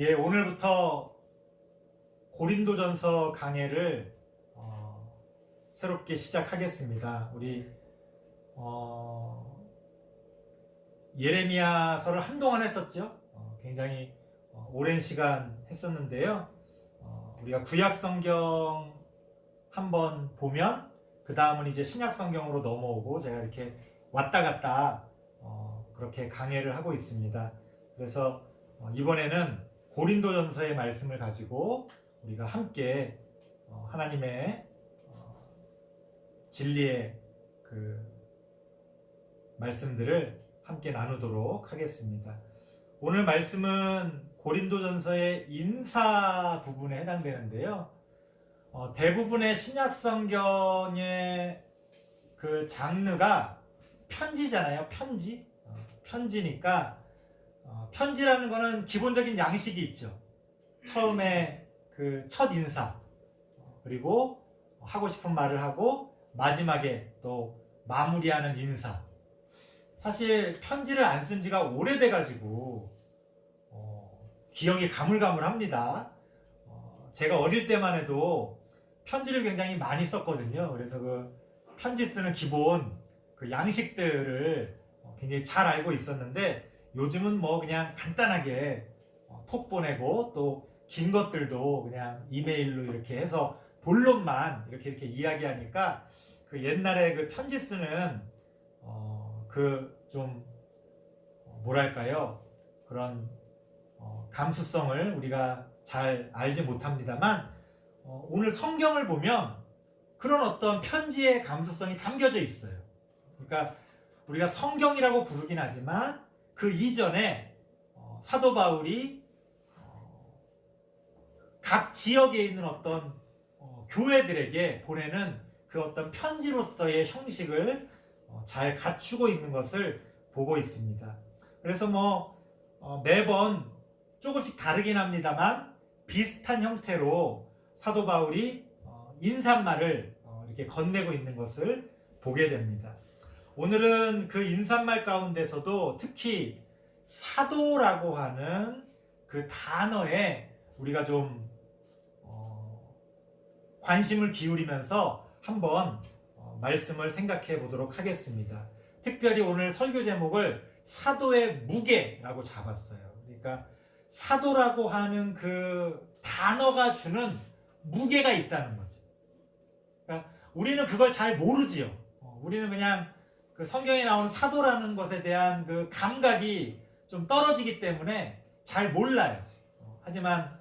예, 오늘부터 고린도전서 강해를 새롭게 시작하겠습니다. 우리 예레미야서를 한동안 했었죠. 굉장히 오랜 시간 했었는데요. 우리가 구약 성경 한번 보면 그 다음은 이제 신약 성경으로 넘어오고 제가 이렇게 왔다 갔다 그렇게 강해를 하고 있습니다. 그래서 이번에는 고린도전서의 말씀을 가지고 우리가 함께 하나님의 진리의 그 말씀들을 함께 나누도록 하겠습니다. 오늘 말씀은 고린도전서의 인사 부분에 해당되는데요. 대부분의 신약 성경의 그 장르가 편지잖아요. 편지니까 편지라는 거는 기본적인 양식이 있죠. 처음에 그 첫 인사, 그리고 하고 싶은 말을 하고 마지막에 또 마무리하는 인사. 사실 편지를 안 쓴 지가 오래돼 가지고 기억이 가물가물합니다. 제가 어릴 때만 해도 편지를 굉장히 많이 썼거든요. 그래서 그 편지 쓰는 기본 그 양식들을 굉장히 잘 알고 있었는데, 요즘은 뭐 그냥 간단하게 톡 보내고 또 긴 것들도 그냥 이메일로 이렇게 해서 본론만 이렇게 이야기하니까 그 옛날에 그 편지 쓰는 그 좀 뭐랄까요, 그런 감수성을 우리가 잘 알지 못합니다만, 오늘 성경을 보면 그런 어떤 편지의 감수성이 담겨져 있어요. 그러니까 우리가 성경이라고 부르긴 하지만 그 이전에 사도 바울이 각 지역에 있는 어떤 교회들에게 보내는 그 어떤 편지로서의 형식을 잘 갖추고 있는 것을 보고 있습니다. 그래서 매번 조금씩 다르긴 합니다만 비슷한 형태로 사도 바울이 인사말을 이렇게 건네고 있는 것을 보게 됩니다. 오늘은 그 인사말 가운데서도 특히 사도라고 하는 그 단어에 우리가 좀 관심을 기울이면서 한번 말씀을 생각해 보도록 하겠습니다. 특별히 오늘 설교 제목을 사도의 무게라고 잡았어요. 그러니까 사도라고 하는 그 단어가 주는 무게가 있다는 거지. 그러니까 우리는 그걸 잘 모르지요. 우리는 그냥 그 성경에 나오는 사도라는 것에 대한 그 감각이 좀 떨어지기 때문에 잘 몰라요. 하지만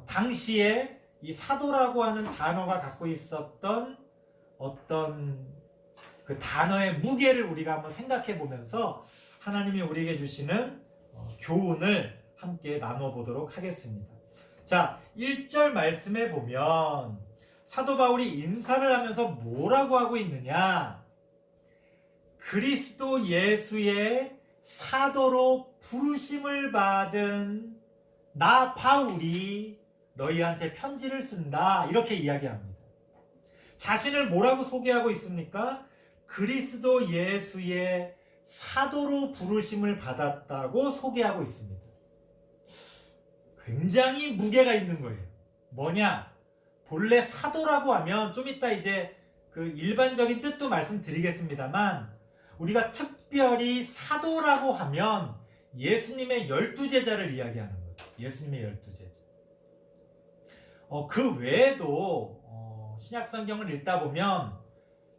당시에 이 사도라고 하는 단어가 갖고 있었던 어떤 그 단어의 무게를 우리가 한번 생각해 보면서 하나님이 우리에게 주시는 교훈을 함께 나눠보도록 하겠습니다. 자, 1절 말씀에 보면 사도 바울이 인사를 하면서 뭐라고 하고 있느냐? 그리스도 예수의 사도로 부르심을 받은 나 바울이 너희한테 편지를 쓴다, 이렇게 이야기합니다. 자신을 뭐라고 소개하고 있습니까? 그리스도 예수의 사도로 부르심을 받았다고 소개하고 있습니다. 굉장히 무게가 있는 거예요. 뭐냐? 본래 사도라고 하면 좀 이따 이제 그 일반적인 뜻도 말씀드리겠습니다만, 우리가 특별히 사도라고 하면 예수님의 12제자를 이야기하는 거죠. 예수님의 12제자. 그 외에도 신약 성경을 읽다 보면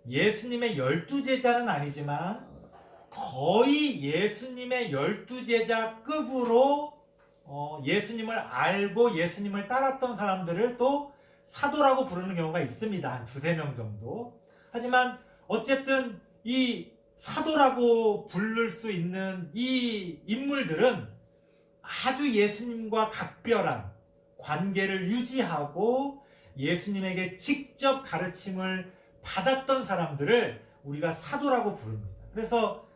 예수님의 12제자는 아니지만 거의 예수님의 12제자급으로 예수님을 알고 예수님을 따랐던 사람들을 또 사도라고 부르는 경우가 있습니다. 한 두세 명 정도. 하지만 어쨌든 이 사도라고 부를 수 있는 이 인물들은 아주 예수님과 각별한 관계를 유지하고 예수님에게 직접 가르침을 받았던 사람들을 우리가 사도라고 부릅니다. 그래서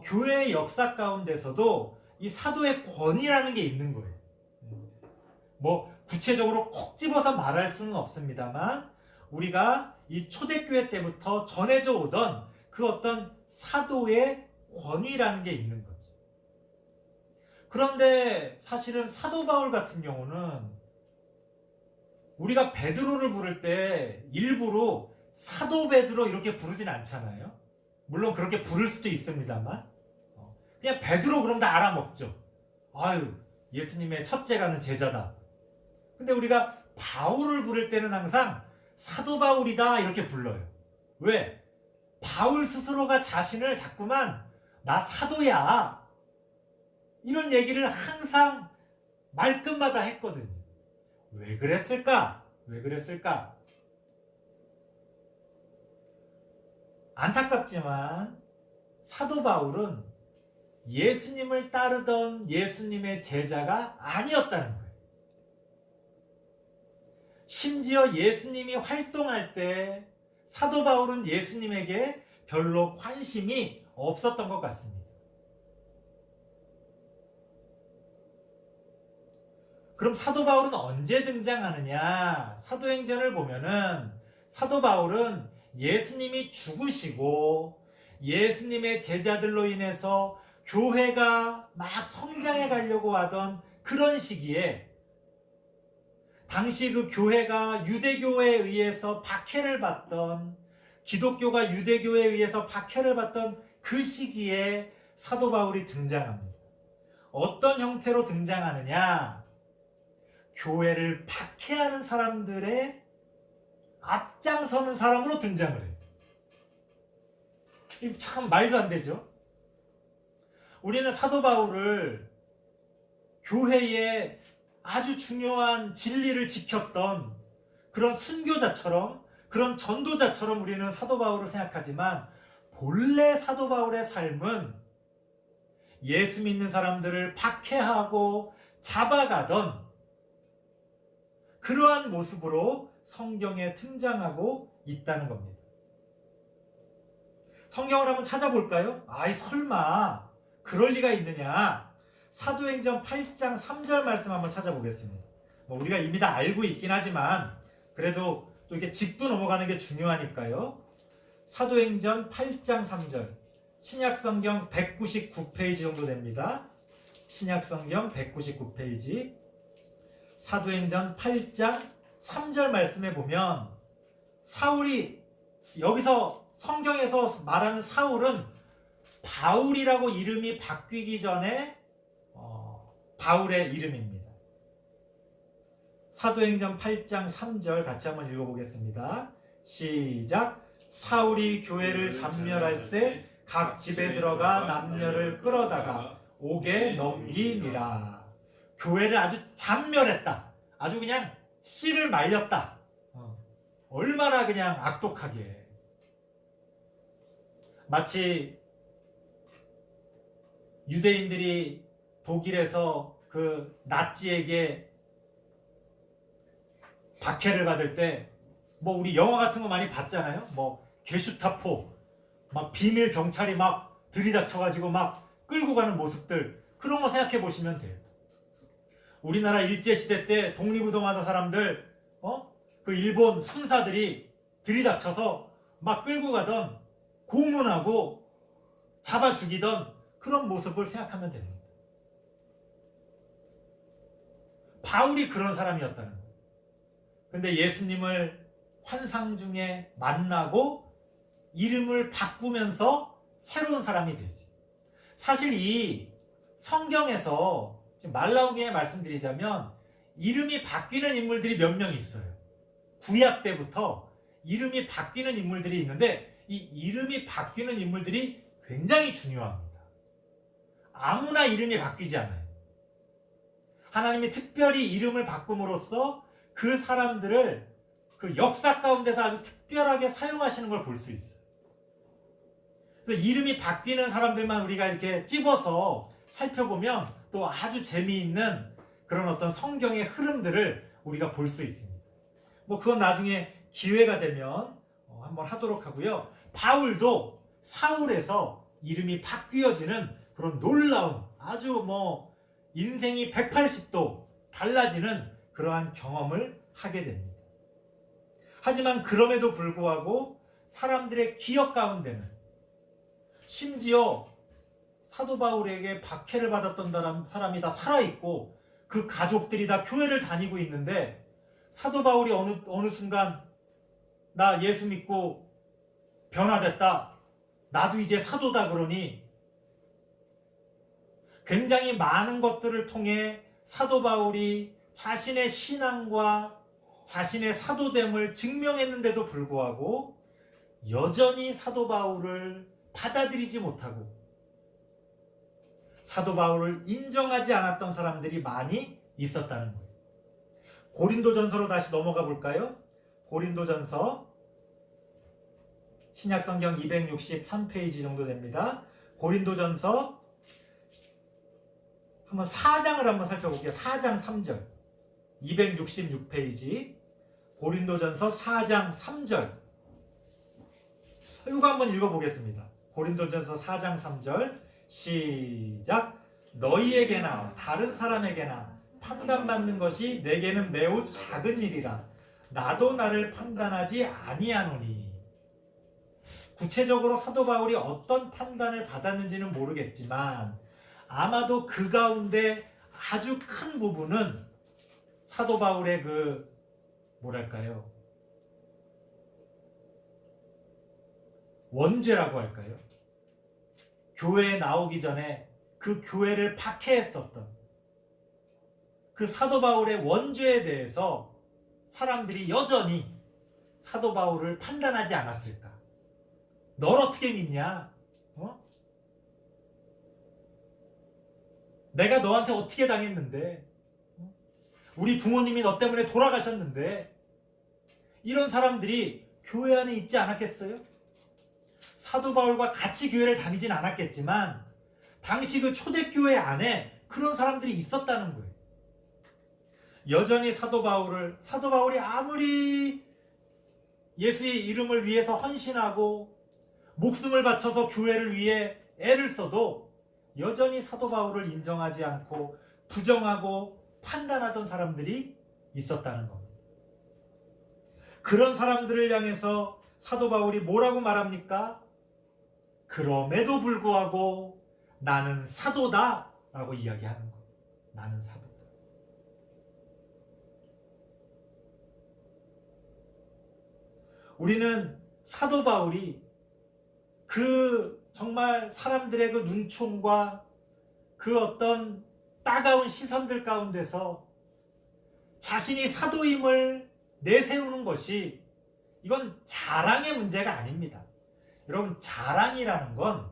교회의 역사 가운데서도 이 사도의 권위라는 게 있는 거예요. 구체적으로 콕 집어서 말할 수는 없습니다만 우리가 이 초대교회 때부터 전해져 오던 그 어떤 사도의 권위라는 게 있는 거죠. 그런데 사실은 사도 바울 같은 경우는 우리가 베드로를 부를 때 일부러 사도 베드로 이렇게 부르진 않잖아요. 물론 그렇게 부를 수도 있습니다만 그냥 베드로 그럼 다 알아먹죠. 아유, 예수님의 첫째 가는 제자다. 근데 우리가 바울을 부를 때는 항상 사도 바울이다 이렇게 불러요. 왜? 바울 스스로가 자신을 자꾸만 나 사도야 이런 얘기를 항상 말끝마다 했거든요. 왜 그랬을까? 왜 그랬을까? 안타깝지만 사도 바울은 예수님을 따르던 예수님의 제자가 아니었다는 거예요. 심지어 예수님이 활동할 때 사도 바울은 예수님에게 별로 관심이 없었던 것 같습니다. 그럼 사도 바울은 언제 등장하느냐? 사도행전을 보면은 사도 바울은 예수님이 죽으시고 예수님의 제자들로 인해서 교회가 막 성장해 가려고 하던 그런 시기에 당시 그 교회가 유대교에 의해서 박해를 받던 기독교가 유대교에 의해서 박해를 받던 그 시기에 사도 바울이 등장합니다. 어떤 형태로 등장하느냐? 교회를 박해하는 사람들의 앞장서는 사람으로 등장을 해요. 참 말도 안 되죠? 우리는 사도 바울을 교회의 아주 중요한 진리를 지켰던 그런 순교자처럼 그런 전도자처럼 우리는 사도 바울을 생각하지만 본래 사도 바울의 삶은 예수 믿는 사람들을 박해하고 잡아가던 그러한 모습으로 성경에 등장하고 있다는 겁니다. 성경을 한번 찾아볼까요? 아이 설마 그럴 리가 있느냐? 사도행전 8장 3절 말씀 한번 찾아보겠습니다. 우리가 이미 다 알고 있긴 하지만 그래도 또 이렇게 짚고 넘어가는 게 중요하니까요. 사도행전 8장 3절 신약성경 199페이지 정도 됩니다. 신약성경 199페이지 사도행전 8장 3절 말씀에 보면 사울이 여기서 성경에서 말하는 사울은 바울이라고 이름이 바뀌기 전에 바울의 이름입니다. 사도행전 8장 3절 같이 한번 읽어보겠습니다. 시작. 사울이 교회를 잔멸할세 각 집에 들어가 남녀를 끌어다가 옥에 넘기니라. 교회를 아주 잔멸했다. 아주 그냥 씨를 말렸다. 얼마나 그냥 악독하게. 마치 유대인들이 독일에서 그 나치에게 박해를 받을 때 우리 영화 같은 거 많이 봤잖아요. 게슈타포 막 비밀 경찰이 막 들이닥쳐가지고 막 끌고 가는 모습들 그런 거 생각해 보시면 돼요. 우리나라 일제시대 때 독립운동하던 사람들 그 일본 순사들이 들이닥쳐서 막 끌고 가던 고문하고 잡아 죽이던 그런 모습을 생각하면 됩니다. 바울이 그런 사람이었다는 거예요. 근데 예수님을 환상 중에 만나고 이름을 바꾸면서 새로운 사람이 되지. 사실 이 성경에서 지금 말 나온 김에 말씀드리자면 이름이 바뀌는 인물들이 몇 명 있어요. 구약 때부터 이름이 바뀌는 인물들이 있는데 이 이름이 바뀌는 인물들이 굉장히 중요합니다. 아무나 이름이 바뀌지 않아요. 하나님이 특별히 이름을 바꿈으로써 그 사람들을 그 역사 가운데서 아주 특별하게 사용하시는 걸 볼 수 있어요. 그래서 이름이 바뀌는 사람들만 우리가 이렇게 찝어서 살펴보면 또 아주 재미있는 그런 어떤 성경의 흐름들을 우리가 볼 수 있습니다. 그건 나중에 기회가 되면 한번 하도록 하고요. 바울도 사울에서 이름이 바뀌어지는 그런 놀라운 아주 인생이 180도 달라지는 그러한 경험을 하게 됩니다. 하지만 그럼에도 불구하고 사람들의 기억 가운데는 심지어 사도 바울에게 박해를 받았던 사람이 다 살아있고 그 가족들이 다 교회를 다니고 있는데 사도 바울이 어느 순간 나 예수 믿고 변화됐다. 나도 이제 사도다 그러니 굉장히 많은 것들을 통해 사도 바울이 자신의 신앙과 자신의 사도됨을 증명했는데도 불구하고 여전히 사도 바울을 받아들이지 못하고 사도 바울을 인정하지 않았던 사람들이 많이 있었다는 거예요. 고린도전서로 다시 넘어가 볼까요? 고린도전서 신약성경 263페이지 정도 됩니다. 고린도전서 한번 4장을 한번 살펴볼게요. 4장 3절 266페이지 고린도전서 4장 3절 이거 한번 읽어보겠습니다. 고린도전서 4장 3절 시작. 너희에게나 다른 사람에게나 판단받는 것이 내게는 매우 작은 일이라 나도 나를 판단하지 아니하노니. 구체적으로 사도 바울이 어떤 판단을 받았는지는 모르겠지만 아마도 그 가운데 아주 큰 부분은 사도 바울의 뭐랄까요? 원죄라고 할까요? 교회에 나오기 전에 그 교회를 박해했었던 그 사도 바울의 원죄에 대해서 사람들이 여전히 사도 바울을 판단하지 않았을까? 널 어떻게 믿냐? 내가 너한테 어떻게 당했는데? 우리 부모님이 너 때문에 돌아가셨는데? 이런 사람들이 교회 안에 있지 않았겠어요? 사도 바울과 같이 교회를 다니진 않았겠지만 당시 그 초대교회 안에 그런 사람들이 있었다는 거예요. 여전히 사도 바울이 아무리 예수의 이름을 위해서 헌신하고 목숨을 바쳐서 교회를 위해 애를 써도 여전히 사도 바울을 인정하지 않고 부정하고 판단하던 사람들이 있었다는 겁니다. 그런 사람들을 향해서 사도 바울이 뭐라고 말합니까? 그럼에도 불구하고 나는 사도다 라고 이야기하는 거예요. 나는 사도다. 우리는 사도 바울이 정말 사람들의 그 눈총과 그 어떤 따가운 시선들 가운데서 자신이 사도임을 내세우는 것이 이건 자랑의 문제가 아닙니다. 여러분, 자랑이라는 건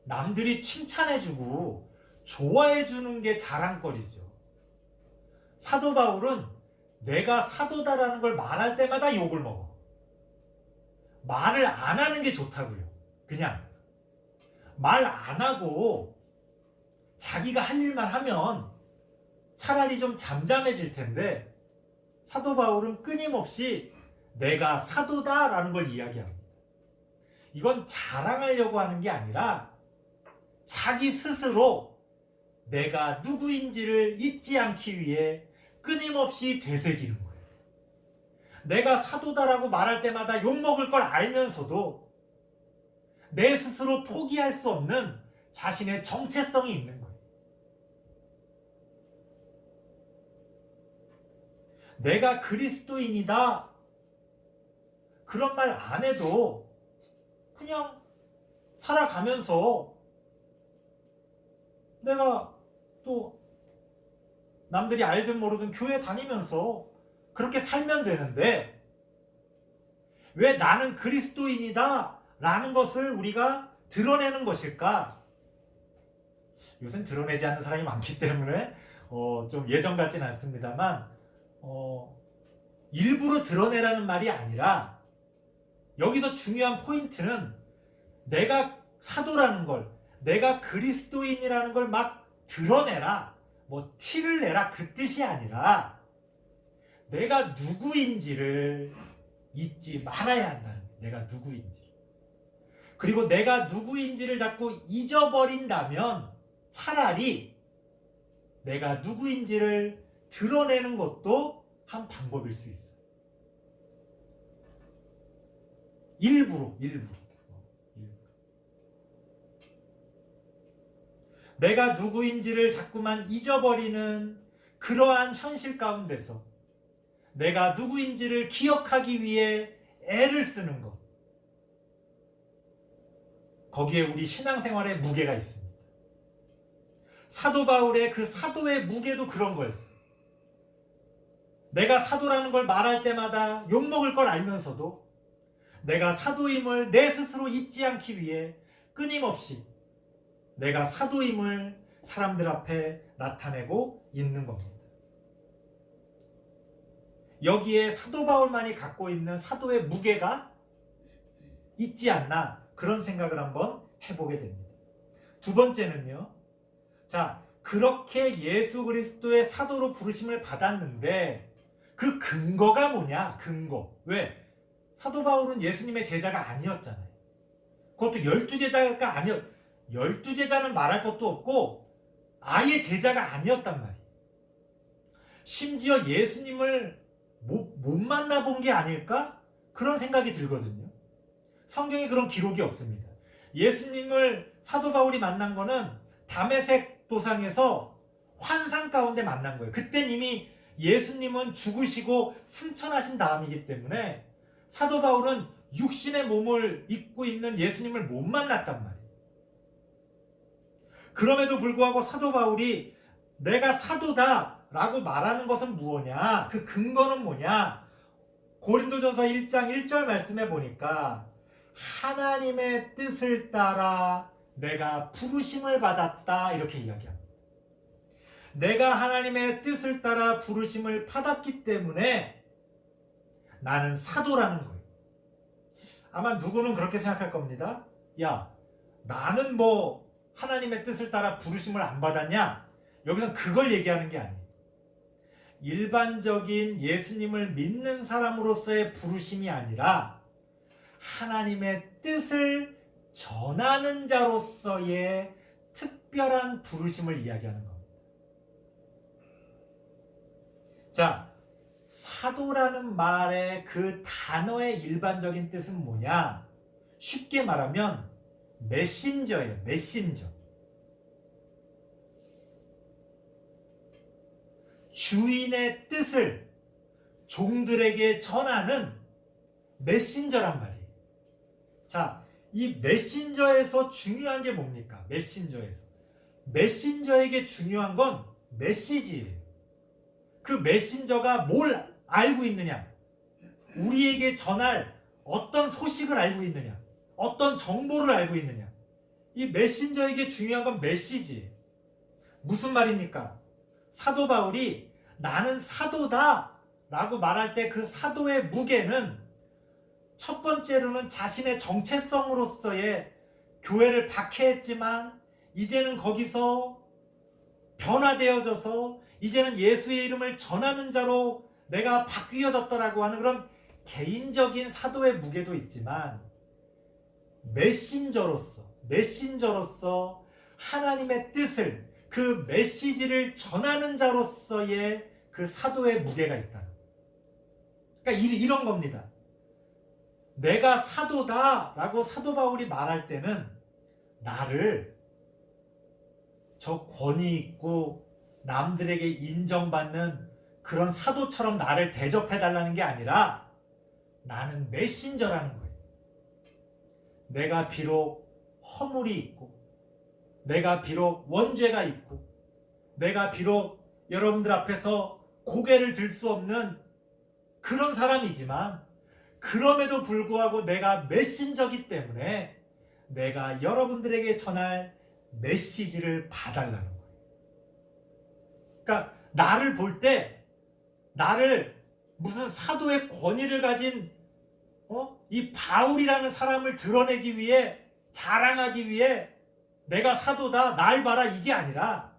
남들이 칭찬해주고 좋아해주는 게 자랑거리죠. 사도 바울은 내가 사도다라는 걸 말할 때마다 욕을 먹어. 말을 안 하는 게 좋다고요. 그냥 말 안 하고 자기가 할 일만 하면 차라리 좀 잠잠해질 텐데 사도 바울은 끊임없이 내가 사도다라는 걸 이야기합니다. 이건 자랑하려고 하는 게 아니라 자기 스스로 내가 누구인지를 잊지 않기 위해 끊임없이 되새기는 거예요. 내가 사도다라고 말할 때마다 욕먹을 걸 알면서도 내 스스로 포기할 수 없는 자신의 정체성이 있는 거예요. 내가 그리스도인이다 그런 말 안 해도 그냥 살아가면서 내가 또 남들이 알든 모르든 교회 다니면서 그렇게 살면 되는데 왜 나는 그리스도인이다 라는 것을 우리가 드러내는 것일까? 요새는 드러내지 않는 사람이 많기 때문에 좀 예전 같진 않습니다만 일부러 드러내라는 말이 아니라 여기서 중요한 포인트는 내가 사도라는 걸, 내가 그리스도인이라는 걸 막 드러내라, 뭐 티를 내라 그 뜻이 아니라 내가 누구인지를 잊지 말아야 한다는 거예요. 내가 누구인지. 그리고 내가 누구인지를 자꾸 잊어버린다면 차라리 내가 누구인지를 드러내는 것도 한 방법일 수 있어요. 일부러. 내가 누구인지를 자꾸만 잊어버리는 그러한 현실 가운데서 내가 누구인지를 기억하기 위해 애를 쓰는 것, 거기에 우리 신앙생활의 무게가 있습니다. 사도 바울의 그 사도의 무게도 그런 거였어요. 내가 사도라는 걸 말할 때마다 욕먹을 걸 알면서도 내가 사도임을 내 스스로 잊지 않기 위해 끊임없이 내가 사도임을 사람들 앞에 나타내고 있는 겁니다. 여기에 사도 바울만이 갖고 있는 사도의 무게가 있지 않나, 그런 생각을 한번 해보게 됩니다. 두 번째는요, 자, 그렇게 예수 그리스도의 사도로 부르심을 받았는데 그 근거가 뭐냐? 근거. 왜? 사도 바울은 예수님의 제자가 아니었잖아요. 그것도 12제자가 아니었. 12제자는 말할 것도 없고 아예 제자가 아니었단 말이에요. 심지어 예수님을 못 만나본 게 아닐까? 그런 생각이 들거든요. 성경에 그런 기록이 없습니다. 예수님을 사도 바울이 만난 거는 다메섹 도상에서 환상 가운데 만난 거예요. 그땐 이미 예수님은 죽으시고 승천하신 다음이기 때문에 사도 바울은 육신의 몸을 입고 있는 예수님을 못 만났단 말이에요. 그럼에도 불구하고 사도 바울이 내가 사도다 라고 말하는 것은 무엇냐? 그 근거는 뭐냐? 고린도전서 1장 1절 말씀해 보니까 하나님의 뜻을 따라 내가 부르심을 받았다, 이렇게 이야기합니다. 내가 하나님의 뜻을 따라 부르심을 받았기 때문에 나는 사도라는 거예요. 아마 누구는 그렇게 생각할 겁니다. 야, 나는 뭐 하나님의 뜻을 따라 부르심을 안 받았냐? 여기서 그걸 얘기하는 게 아니에요. 일반적인 예수님을 믿는 사람으로서의 부르심이 아니라 하나님의 뜻을 전하는 자로서의 특별한 부르심을 이야기하는 겁니다. 자, 사도라는 말의 그 단어의 일반적인 뜻은 뭐냐? 쉽게 말하면 메신저예요. 메신저. 주인의 뜻을 종들에게 전하는 메신저란 말이에요. 자, 이 메신저에서 중요한 게 뭡니까? 메신저에게 중요한 건 메시지예요. 그 메신저가 뭘 알고 있느냐? 우리에게 전할 어떤 소식을 알고 있느냐? 어떤 정보를 알고 있느냐? 이 메신저에게 중요한 건 메시지예요. 무슨 말입니까? 사도 바울이 나는 사도다 라고 말할 때 그 사도의 무게는 첫 번째로는 자신의 정체성으로서의 교회를 박해했지만 이제는 거기서 변화되어져서 이제는 예수의 이름을 전하는 자로 내가 바뀌어졌더라고 하는 그런 개인적인 사도의 무게도 있지만 메신저로서 하나님의 뜻을, 그 메시지를 전하는 자로서의 그 사도의 무게가 있다. 그러니까 이런 겁니다. 내가 사도다 라고 사도 바울이 말할 때는 나를 저 권위 있고 남들에게 인정받는 그런 사도처럼 나를 대접해달라는 게 아니라 나는 메신저라는 거예요. 내가 비록 허물이 있고 내가 비록 원죄가 있고 내가 비록 여러분들 앞에서 고개를 들 수 없는 그런 사람이지만 그럼에도 불구하고 내가 메신저기 때문에 내가 여러분들에게 전할 메시지를 봐달라는 거예요. 그러니까 나를 볼 때 나를 무슨 사도의 권위를 가진 이 바울이라는 사람을 드러내기 위해, 자랑하기 위해 내가 사도다, 날 봐라, 이게 아니라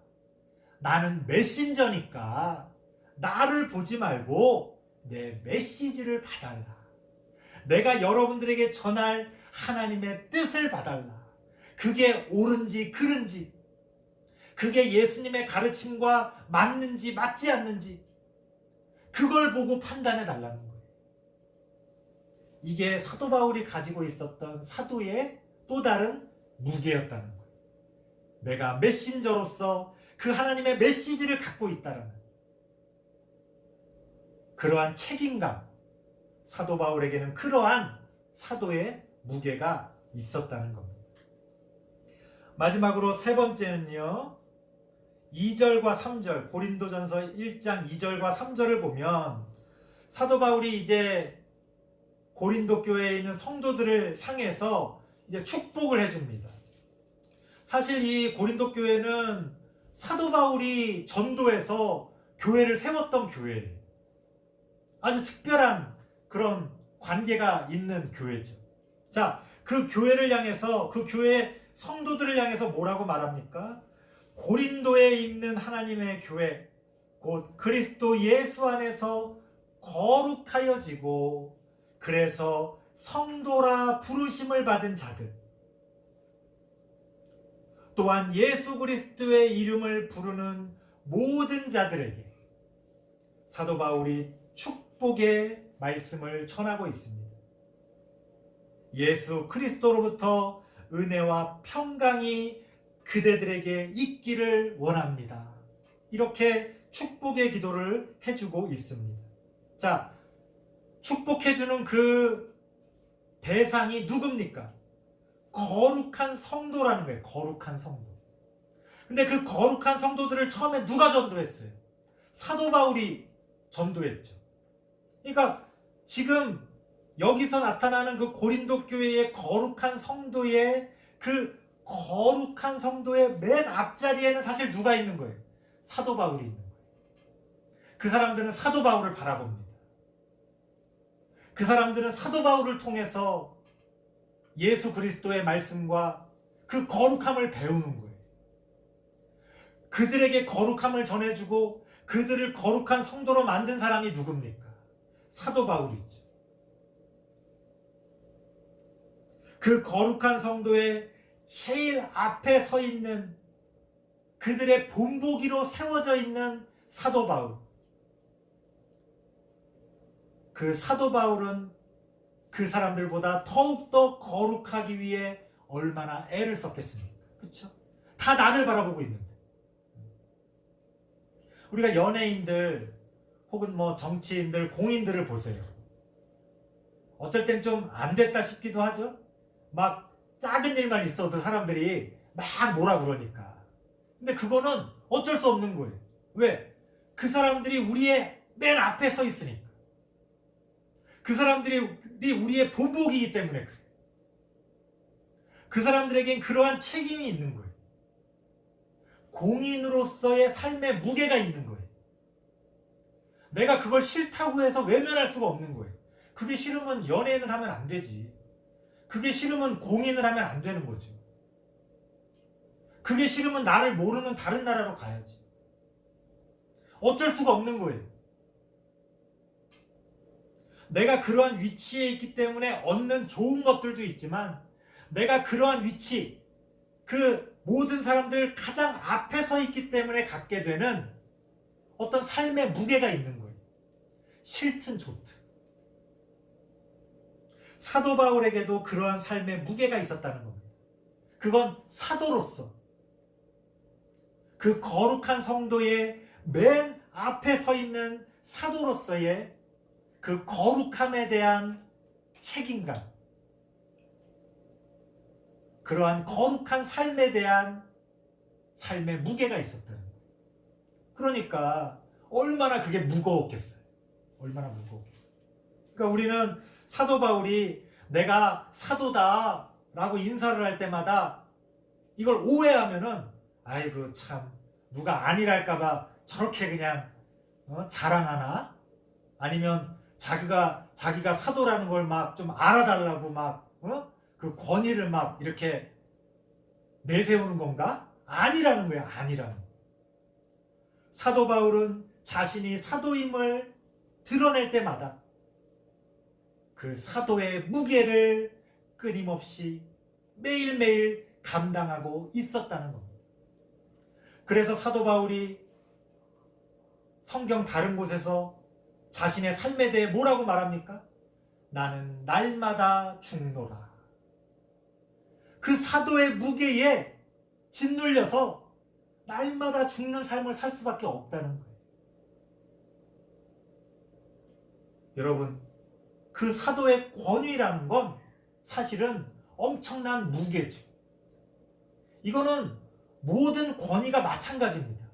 나는 메신저니까 나를 보지 말고 내 메시지를 봐달라. 내가 여러분들에게 전할 하나님의 뜻을 봐달라. 그게 옳은지 그른지, 그게 예수님의 가르침과 맞는지 맞지 않는지 그걸 보고 판단해 달라는 거예요. 이게 사도 바울이 가지고 있었던 사도의 또 다른 무게였다는 거예요. 내가 메신저로서 그 하나님의 메시지를 갖고 있다라는 그러한 책임감, 사도 바울에게는 그러한 사도의 무게가 있었다는 겁니다. 마지막으로 세 번째는요, 2절과 3절, 고린도전서 1장 2절과 3절을 보면 사도 바울이 이제 고린도 교회에 있는 성도들을 향해서 이제 축복을 해줍니다. 사실 이 고린도 교회는 사도 바울이 전도해서 교회를 세웠던 교회예요. 아주 특별한 그런 관계가 있는 교회죠. 자, 그 교회를 향해서, 그 교회 성도들을 향해서 뭐라고 말합니까? 고린도에 있는 하나님의 교회, 곧 그리스도 예수 안에서 거룩하여지고 그래서 성도라 부르심을 받은 자들, 또한 예수 그리스도의 이름을 부르는 모든 자들에게 사도 바울이 축복의 말씀을 전하고 있습니다. 예수 그리스도로부터 은혜와 평강이 그대들에게 있기를 원합니다. 이렇게 축복의 기도를 해주고 있습니다. 자, 축복해주는 그 대상이 누굽니까? 거룩한 성도라는 거예요. 거룩한 성도. 근데 그 거룩한 성도들을 처음에 누가 전도했어요? 사도 바울이 전도했죠. 그러니까 지금 여기서 나타나는 그 고린도 교회의 거룩한 성도의 그 거룩한 성도의 맨 앞자리에는 사실 누가 있는 거예요? 사도 바울이 있는 거예요. 그 사람들은 사도 바울을 바라봅니다. 그 사람들은 사도 바울을 통해서 예수 그리스도의 말씀과 그 거룩함을 배우는 거예요. 그들에게 거룩함을 전해주고 그들을 거룩한 성도로 만든 사람이 누굽니까? 사도 바울이죠. 그 거룩한 성도의 제일 앞에 서 있는, 그들의 본보기로 세워져 있는 사도 바울. 그 사도 바울은 그 사람들보다 더욱더 거룩하기 위해 얼마나 애를 썼겠습니까? 그렇죠? 다 나를 바라보고 있는데. 우리가 연예인들 혹은 뭐 정치인들, 공인들을 보세요. 어쩔 땐 좀 안 됐다 싶기도 하죠. 막 작은 일만 있어도 사람들이 막 뭐라 그러니까. 근데 그거는 어쩔 수 없는 거예요. 왜? 그 사람들이 우리의 맨 앞에 서 있으니까. 그 사람들이 우리의 본보기이기 때문에 그래요. 그 사람들에겐 그러한 책임이 있는 거예요. 공인으로서의 삶의 무게가 있는 거예요. 내가 그걸 싫다고 해서 외면할 수가 없는 거예요. 그게 싫으면 연예인을 하면 안 되지. 그게 싫으면 공인을 하면 안 되는 거죠. 그게 싫으면 나를 모르는 다른 나라로 가야지. 어쩔 수가 없는 거예요. 내가 그러한 위치에 있기 때문에 얻는 좋은 것들도 있지만 내가 그러한 위치, 그 모든 사람들 가장 앞에 서 있기 때문에 갖게 되는 어떤 삶의 무게가 있는 거예요. 싫든 좋든. 사도 바울에게도 그러한 삶의 무게가 있었다는 겁니다. 그건 사도로서 그 거룩한 성도의 맨 앞에 서 있는 사도로서의 그 거룩함에 대한 책임감, 그러한 거룩한 삶에 대한 삶의 무게가 있었다는 거예요. 그러니까 얼마나 그게 무거웠겠어요. 얼마나 무거웠겠어요. 그러니까 우리는 사도 바울이 내가 사도다 라고 인사를 할 때마다 이걸 오해하면은 아이고 참 누가 아니랄까봐 저렇게 그냥 자랑하나? 아니면 자기가 사도라는 걸 막 좀 알아달라고 막 그 권위를 막 이렇게 내세우는 건가? 아니라는 거야. 아니라는 거야. 사도 바울은 자신이 사도임을 드러낼 때마다 그 사도의 무게를 끊임없이 매일매일 감당하고 있었다는 겁니다. 그래서 사도 바울이 성경 다른 곳에서 자신의 삶에 대해 뭐라고 말합니까? 나는 날마다 죽노라. 그 사도의 무게에 짓눌려서 날마다 죽는 삶을 살 수밖에 없다는 거예요. 여러분, 그 사도의 권위라는 건 사실은 엄청난 무게죠. 이거는 모든 권위가 마찬가지입니다.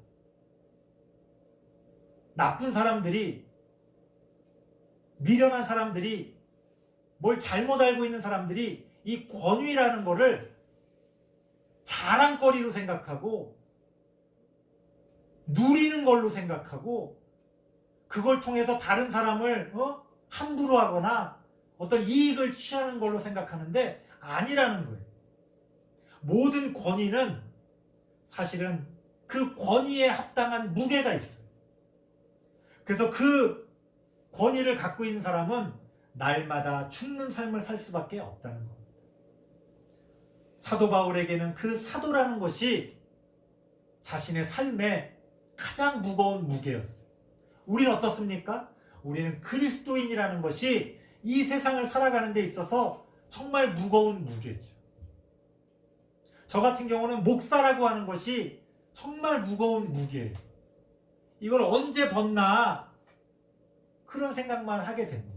나쁜 사람들이, 미련한 사람들이, 뭘 잘못 알고 있는 사람들이 이 권위라는 거를 자랑거리로 생각하고 누리는 걸로 생각하고 그걸 통해서 다른 사람을 함부로 하거나 어떤 이익을 취하는 걸로 생각하는데 아니라는 거예요. 모든 권위는 사실은 그 권위에 합당한 무게가 있어요. 그래서 그 권위를 갖고 있는 사람은 날마다 죽는 삶을 살 수밖에 없다는 겁니다. 사도 바울에게는 그 사도라는 것이 자신의 삶의 가장 무거운 무게였어요. 우리는 어떻습니까? 우리는 그리스도인이라는 것이 이 세상을 살아가는 데 있어서 정말 무거운 무게죠. 저 같은 경우는 목사라고 하는 것이 정말 무거운 무게예요. 이걸 언제 벗나 그런 생각만 하게 됩니다.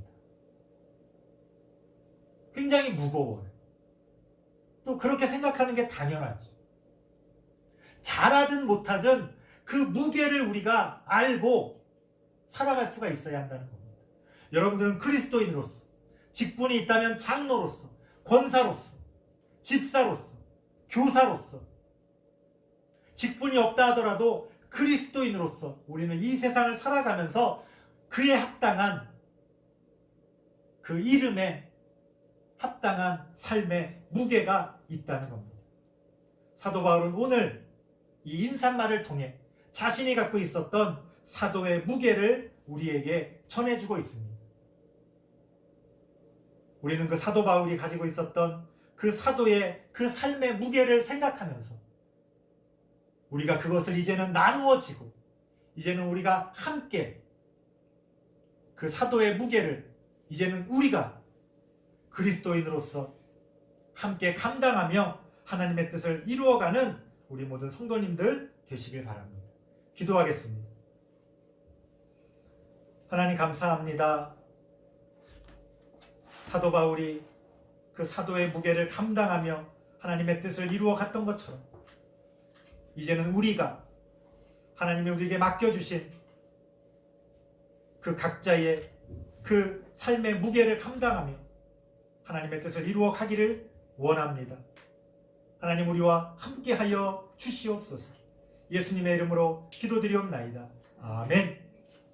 굉장히 무거워요. 또 그렇게 생각하는 게 당연하죠. 잘하든 못하든 그 무게를 우리가 알고 살아갈 수가 있어야 한다는 겁니다. 여러분들은 그리스도인으로서, 직분이 있다면 장로로서, 권사로서, 집사로서, 교사로서, 직분이 없다 하더라도 그리스도인으로서 우리는 이 세상을 살아가면서 그에 합당한, 그 이름에 합당한 삶의 무게가 있다는 겁니다. 사도 바울은 오늘 이 인사말을 통해 자신이 갖고 있었던 사도의 무게를 우리에게 전해주고 있습니다. 우리는 그 사도 바울이 가지고 있었던 그 사도의 그 삶의 무게를 생각하면서 우리가 그것을 이제는 나누어지고 이제는 우리가 함께 그 사도의 무게를 이제는 우리가 그리스도인으로서 함께 감당하며 하나님의 뜻을 이루어가는 우리 모든 성도님들 되시길 바랍니다. 기도하겠습니다. 하나님 감사합니다. 사도 바울이 그 사도의 무게를 감당하며 하나님의 뜻을 이루어 갔던 것처럼 이제는 우리가 하나님이 우리에게 맡겨주신 그 각자의 그 삶의 무게를 감당하며 하나님의 뜻을 이루어 가기를 원합니다. 하나님 우리와 함께하여 주시옵소서. 예수님의 이름으로 기도드리옵나이다. 아멘.